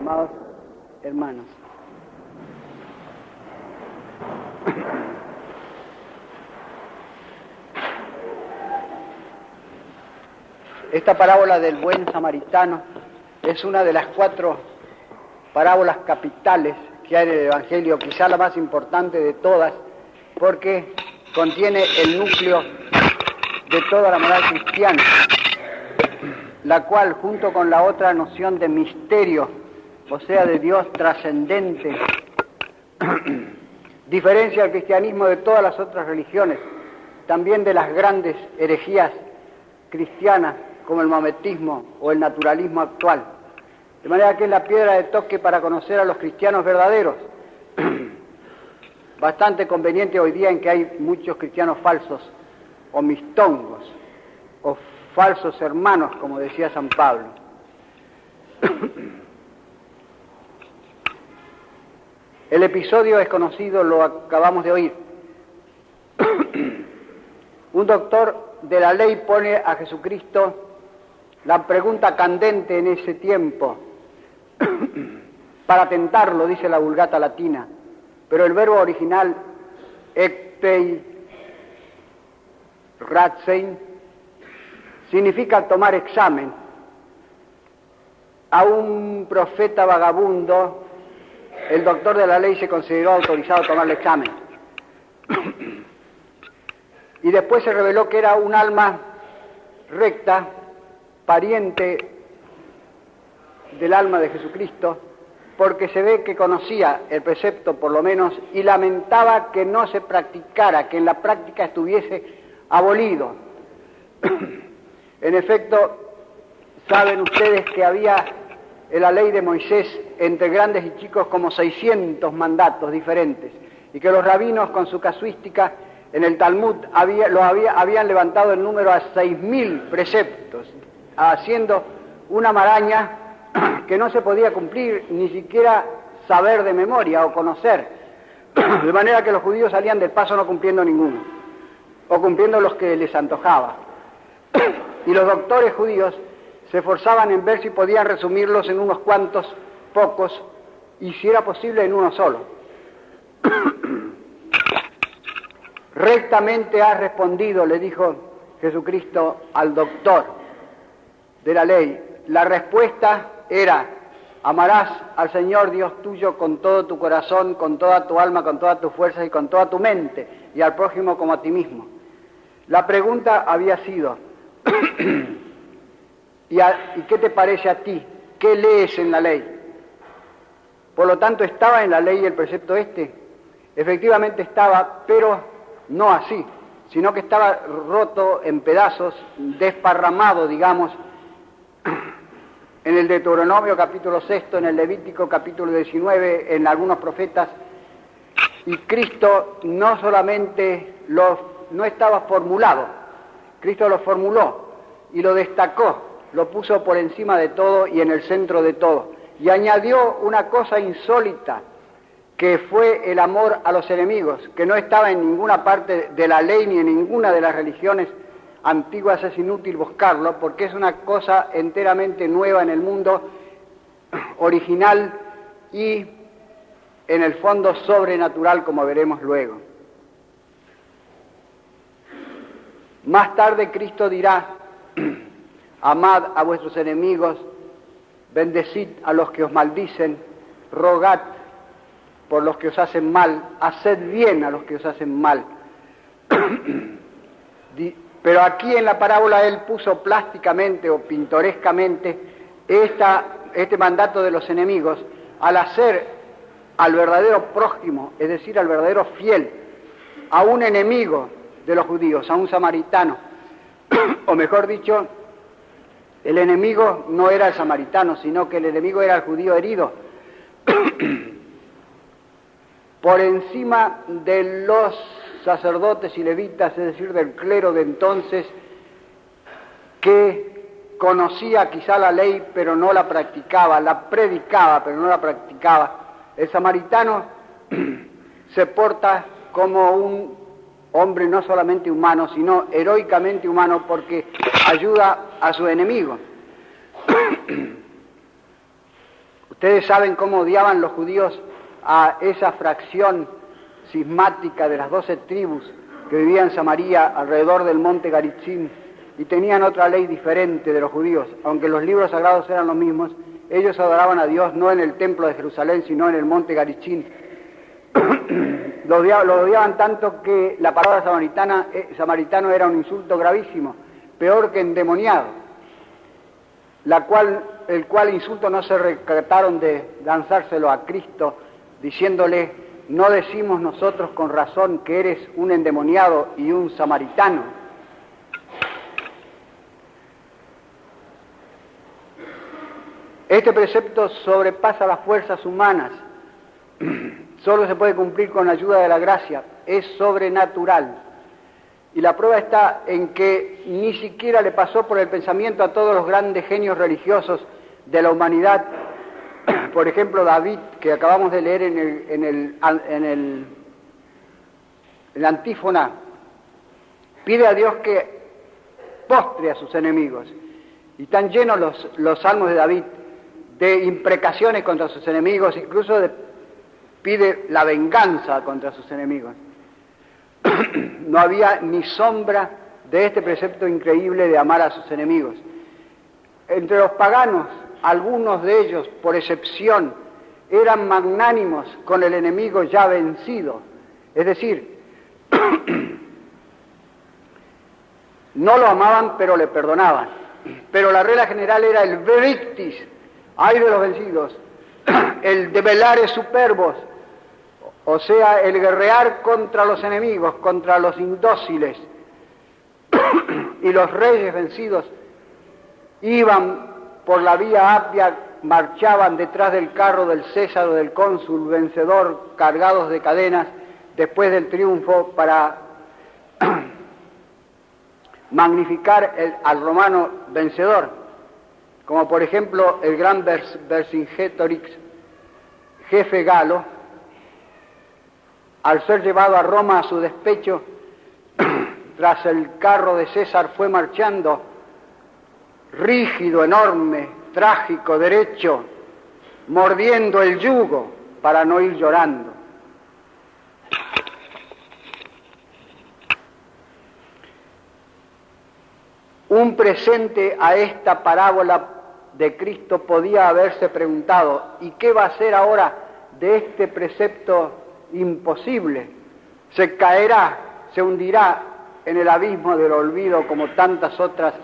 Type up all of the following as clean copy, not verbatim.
Amados hermanos, esta parábola del buen samaritano es una de las 4 parábolas capitales que hay en el Evangelio, quizá la más importante de todas, porque contiene el núcleo de toda la moral cristiana, la cual, junto con la otra noción de misterio, o sea, de Dios trascendente, diferencia al cristianismo de todas las otras religiones, también de las grandes herejías cristianas, como el maometismo o el naturalismo actual. De manera que es la piedra de toque para conocer a los cristianos verdaderos. Bastante conveniente hoy día en que hay muchos cristianos falsos, o mistongos, o falsos hermanos, como decía San Pablo. El episodio es conocido, lo acabamos de oír. Un doctor de la ley pone a Jesucristo la pregunta candente en ese tiempo, para tentarlo, dice la Vulgata latina, pero el verbo original, ektei ratsein, significa tomar examen. A un profeta vagabundo, el doctor de la ley se consideró autorizado a tomar el examen. Y después se reveló que era un alma recta, pariente del alma de Jesucristo, porque se ve que conocía el precepto por lo menos y lamentaba que no se practicara, que en la práctica estuviese abolido. En efecto, saben ustedes que había en la ley de Moisés, entre grandes y chicos, como 600 mandatos diferentes, y que los rabinos con su casuística en el Talmud habían levantado el número a 6.000 preceptos, haciendo una maraña que no se podía cumplir, ni siquiera saber de memoria o conocer, de manera que los judíos salían del paso no cumpliendo ninguno, o cumpliendo los que les antojaba. Y los doctores judíos se esforzaban en ver si podían resumirlos en unos cuantos, pocos, y si era posible en uno solo. Rectamente has respondido, le dijo Jesucristo al doctor de la ley. La respuesta era: amarás al Señor Dios tuyo con todo tu corazón, con toda tu alma, con todas tus fuerzas y con toda tu mente, y al prójimo como a ti mismo. La pregunta había sido: ¿y qué te parece a ti? ¿Qué lees en la ley? Por lo tanto, ¿estaba en la ley el precepto este? Efectivamente estaba, pero no así, sino que estaba roto en pedazos, desparramado, digamos, en el Deuteronomio capítulo 6, en el Levítico capítulo 19, en algunos profetas, y Cristo no solamente no estaba formulado, Cristo lo formuló y lo destacó, lo puso por encima de todo y en el centro de todo, y añadió una cosa insólita, que fue el amor a los enemigos, que no estaba en ninguna parte de la ley ni en ninguna de las religiones antiguas. Es inútil buscarlo, porque es una cosa enteramente nueva en el mundo, original y en el fondo sobrenatural, como veremos luego. Más tarde Cristo dirá: amad a vuestros enemigos, bendecid a los que os maldicen, rogad por los que os hacen mal, haced bien a los que os hacen mal. Pero aquí en la parábola él puso plásticamente o pintorescamente este mandato de los enemigos al hacer al verdadero prójimo, es decir, al verdadero fiel, a un enemigo de los judíos, a un samaritano. O mejor dicho, el enemigo no era el samaritano, sino que el enemigo era el judío herido. Por encima de los sacerdotes y levitas, es decir, del clero de entonces, que conocía quizá la ley, pero no la practicaba, la predicaba, pero no la practicaba. El samaritano se porta como un hombre no solamente humano, sino heroicamente humano, porque ayuda a su enemigo. Ustedes saben cómo odiaban los judíos a esa fracción cismática de las 12 tribus que vivían en Samaria alrededor del monte Garitzim y tenían otra ley diferente de los judíos. Aunque los libros sagrados eran los mismos, ellos adoraban a Dios no en el templo de Jerusalén, sino en el monte Garitzim. Lo odiaban tanto que la palabra samaritano era un insulto gravísimo, peor que endemoniado, el cual insulto no se recataron de lanzárselo a Cristo, diciéndole: ¿no decimos nosotros con razón que eres un endemoniado y un samaritano? Este precepto sobrepasa las fuerzas humanas. Solo se puede cumplir con la ayuda de la gracia, es sobrenatural. Y la prueba está en que ni siquiera le pasó por el pensamiento a todos los grandes genios religiosos de la humanidad. Por ejemplo, David, que acabamos de leer en la antífona, pide a Dios que postre a sus enemigos. Y están llenos los salmos de David de imprecaciones contra sus enemigos, incluso pide la venganza contra sus enemigos. No había ni sombra de este precepto increíble de amar a sus enemigos. Entre los paganos, algunos de ellos, por excepción, eran magnánimos con el enemigo ya vencido. Es decir, no lo amaban, pero le perdonaban. Pero la regla general era el verictis, ay de los vencidos, el develare superbos, o sea, el guerrear contra los enemigos, contra los indóciles. Y los reyes vencidos iban por la vía Apia, marchaban detrás del carro del César o del cónsul vencedor, cargados de cadenas, después del triunfo, para magnificar al romano vencedor, como por ejemplo el gran Vercingetorix, jefe galo, al ser llevado a Roma a su despecho, tras el carro de César fue marchando, rígido, enorme, trágico, derecho, mordiendo el yugo para no ir llorando. Un presente a esta parábola de Cristo podía haberse preguntado: ¿y qué va a hacer ahora de este precepto imposible? Se caerá, se hundirá en el abismo del olvido como tantas otras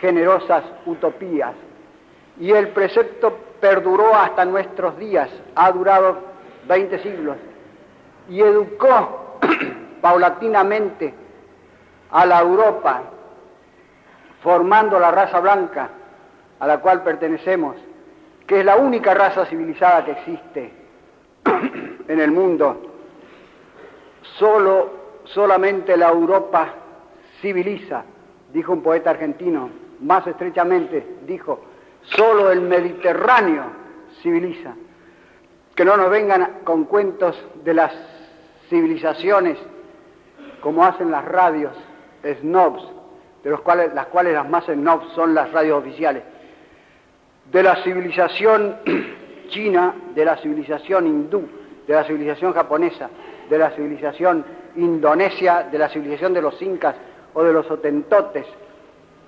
generosas utopías. Y el precepto perduró hasta nuestros días, ha durado 20 siglos, y educó paulatinamente a la Europa, formando la raza blanca a la cual pertenecemos, que es la única raza civilizada que existe en el mundo. Solamente la Europa civiliza, dijo un poeta argentino. Más estrechamente dijo: solo el Mediterráneo civiliza. Que no nos vengan con cuentos de las civilizaciones como hacen las radios snobs, las cuales las más snobs son las radios oficiales. De la civilización china, de la civilización hindú, de la civilización japonesa, de la civilización indonesia, de la civilización de los incas o de los hotentotes.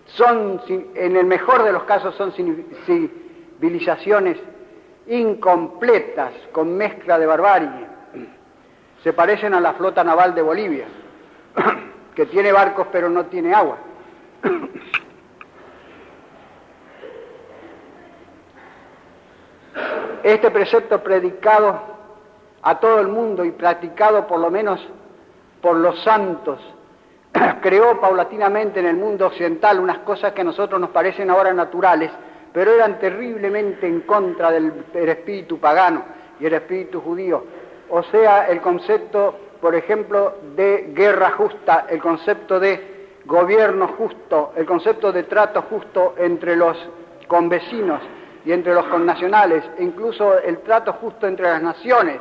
Son, en el mejor de los casos, son civilizaciones incompletas, con mezcla de barbarie. Se parecen a la flota naval de Bolivia, que tiene barcos pero no tiene agua. Este precepto predicado a todo el mundo y practicado por lo menos por los santos, creó paulatinamente en el mundo occidental unas cosas que a nosotros nos parecen ahora naturales, pero eran terriblemente en contra del espíritu pagano y el espíritu judío. O sea, el concepto, por ejemplo, de guerra justa, el concepto de gobierno justo, el concepto de trato justo entre los convecinos y entre los connacionales, e incluso el trato justo entre las naciones,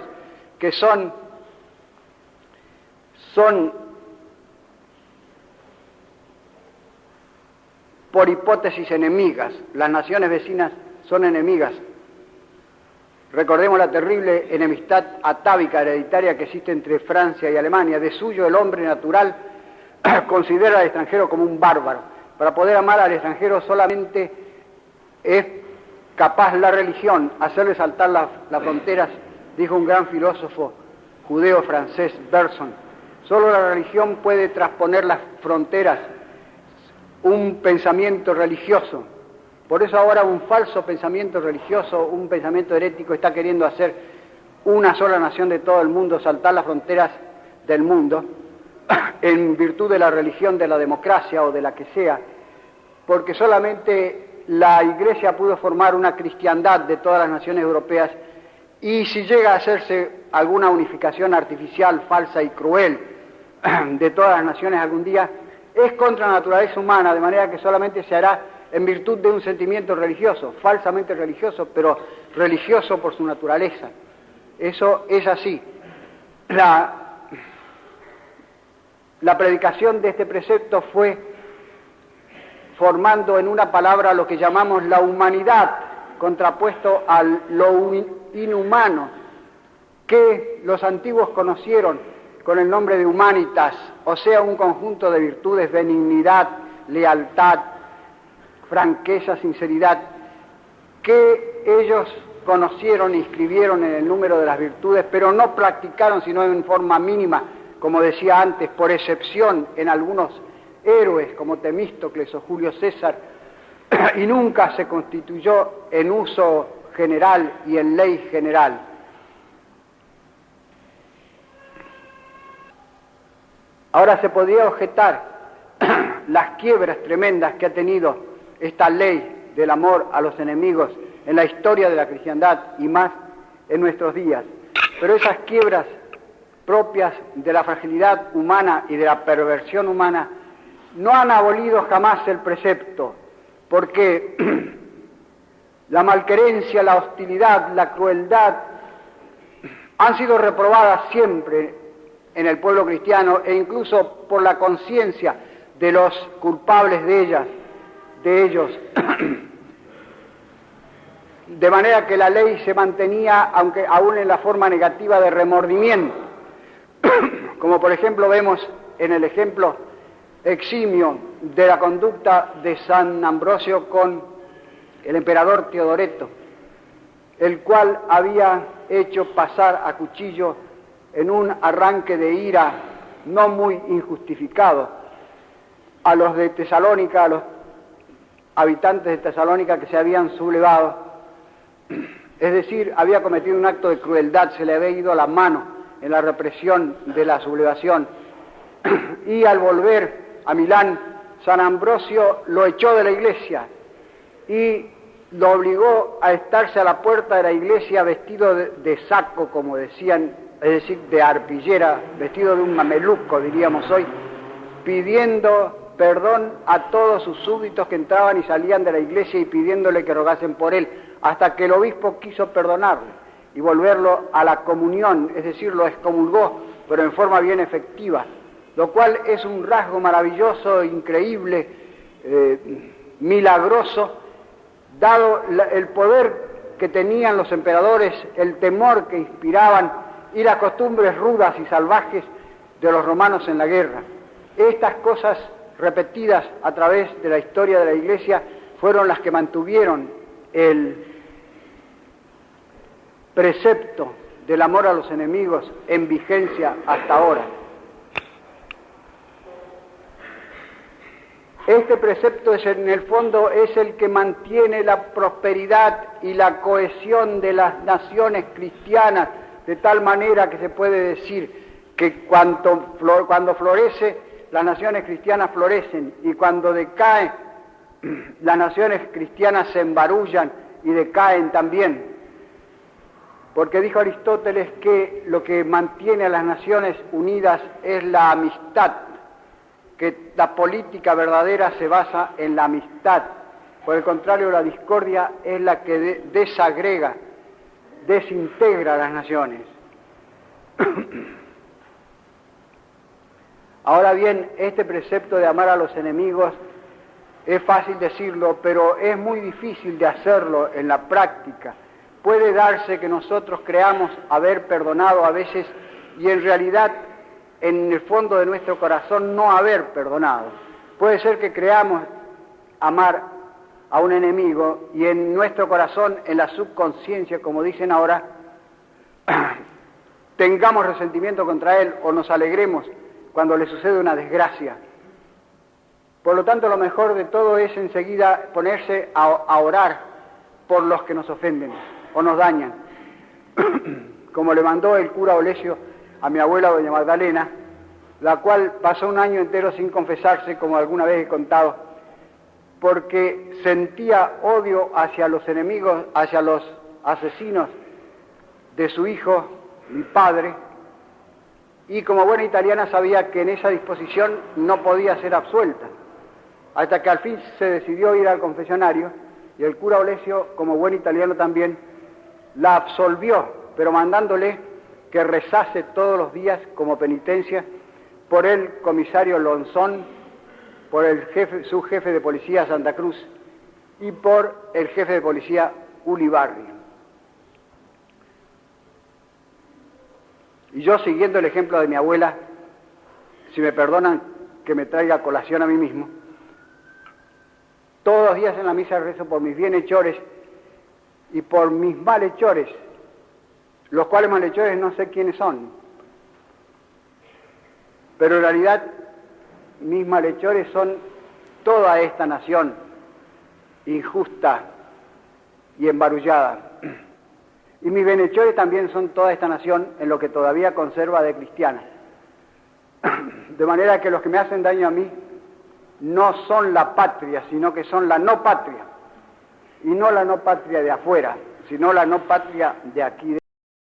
que son por hipótesis enemigas. Las naciones vecinas son enemigas. Recordemos la terrible enemistad atávica hereditaria que existe entre Francia y Alemania. De suyo el hombre natural considera al extranjero como un bárbaro. Para poder amar al extranjero solamente es capaz la religión hacerle saltar las fronteras, dijo un gran filósofo judeo-francés, Bergson. Solo la religión puede trasponer las fronteras, un pensamiento religioso. Por eso ahora un falso pensamiento religioso, un pensamiento herético está queriendo hacer una sola nación de todo el mundo, saltar las fronteras del mundo, en virtud de la religión, de la democracia o de la que sea, porque solamente la Iglesia pudo formar una cristiandad de todas las naciones europeas, y si llega a hacerse alguna unificación artificial, falsa y cruel de todas las naciones algún día, es contra la naturaleza humana, de manera que solamente se hará en virtud de un sentimiento religioso, falsamente religioso, pero religioso por su naturaleza. Eso es así. La predicación de este precepto fue formando en una palabra lo que llamamos la humanidad, contrapuesto a lo inhumano, que los antiguos conocieron con el nombre de humanitas, o sea, un conjunto de virtudes, benignidad, lealtad, franqueza, sinceridad, que ellos conocieron e inscribieron en el número de las virtudes, pero no practicaron sino en forma mínima, como decía antes, por excepción en algunos héroes como Temístocles o Julio César, y nunca se constituyó en uso general y en ley general. Ahora se podría objetar las quiebras tremendas que ha tenido esta ley del amor a los enemigos en la historia de la cristiandad y más en nuestros días. Pero esas quiebras propias de la fragilidad humana y de la perversión humana no han abolido jamás el precepto, porque la malquerencia, la hostilidad, la crueldad han sido reprobadas siempre en el pueblo cristiano e incluso por la conciencia de los culpables de ellos, de manera que la ley se mantenía, aunque aún en la forma negativa de remordimiento, como por ejemplo vemos en el ejemplo eximio de la conducta de San Ambrosio con el emperador Teodoreto, el cual había hecho pasar a cuchillo en un arranque de ira no muy injustificado a los de Tesalónica, a los habitantes de Tesalónica que se habían sublevado, es decir, había cometido un acto de crueldad, se le había ido la mano en la represión de la sublevación, y al volver a Milán, San Ambrosio lo echó de la iglesia y lo obligó a estarse a la puerta de la iglesia vestido de saco, como decían, es decir, de arpillera, vestido de un mameluco, diríamos hoy, pidiendo perdón a todos sus súbditos que entraban y salían de la iglesia y pidiéndole que rogasen por él, hasta que el obispo quiso perdonarle y volverlo a la comunión, es decir, lo excomulgó, pero en forma bien efectiva, lo cual es un rasgo maravilloso, increíble, milagroso, dado el poder que tenían los emperadores, el temor que inspiraban y las costumbres rudas y salvajes de los romanos en la guerra. Estas cosas repetidas a través de la historia de la Iglesia fueron las que mantuvieron el precepto del amor a los enemigos en vigencia hasta ahora. Este precepto en el fondo es el que mantiene la prosperidad y la cohesión de las naciones cristianas, de tal manera que se puede decir que cuando florece, las naciones cristianas florecen, y cuando decae, las naciones cristianas se embarullan y decaen también. Porque dijo Aristóteles que lo que mantiene a las naciones unidas es la amistad, que la política verdadera se basa en la amistad. Por el contrario, la discordia es la que desagrega, desintegra a las naciones. Ahora bien, este precepto de amar a los enemigos es fácil decirlo, pero es muy difícil de hacerlo en la práctica, puede darse que nosotros creamos haber perdonado a veces y en realidad en el fondo de nuestro corazón no haber perdonado. Puede ser que creamos amar a un enemigo y en nuestro corazón, en la subconsciencia, como dicen ahora, tengamos resentimiento contra él o nos alegremos cuando le sucede una desgracia. Por lo tanto, lo mejor de todo es enseguida ponerse a orar por los que nos ofenden o nos dañan, como le mandó el cura Olesio a mi abuela doña Magdalena, la cual pasó un año entero sin confesarse, como alguna vez he contado, porque sentía odio hacia los enemigos, hacia los asesinos de su hijo, mi padre, y como buena italiana sabía que en esa disposición no podía ser absuelta, hasta que al fin se decidió ir al confesionario, y el cura Olesio, como buen italiano también, la absolvió, pero mandándole que rezase todos los días como penitencia por el comisario Lonzón, por el subjefe de policía Santa Cruz y por el jefe de policía Ulibarri. Y yo, siguiendo el ejemplo de mi abuela, si me perdonan que me traiga a colación a mí mismo, todos los días en la misa rezo por mis bienhechores y por mis malhechores, los cuales malhechores no sé quiénes son, pero en realidad mis malhechores son toda esta nación injusta y embarullada, y mis bienhechores también son toda esta nación en lo que todavía conserva de cristiana, de manera que los que me hacen daño a mí no son la patria, sino que son la no patria, y no la no patria de afuera, sino la no patria de aquí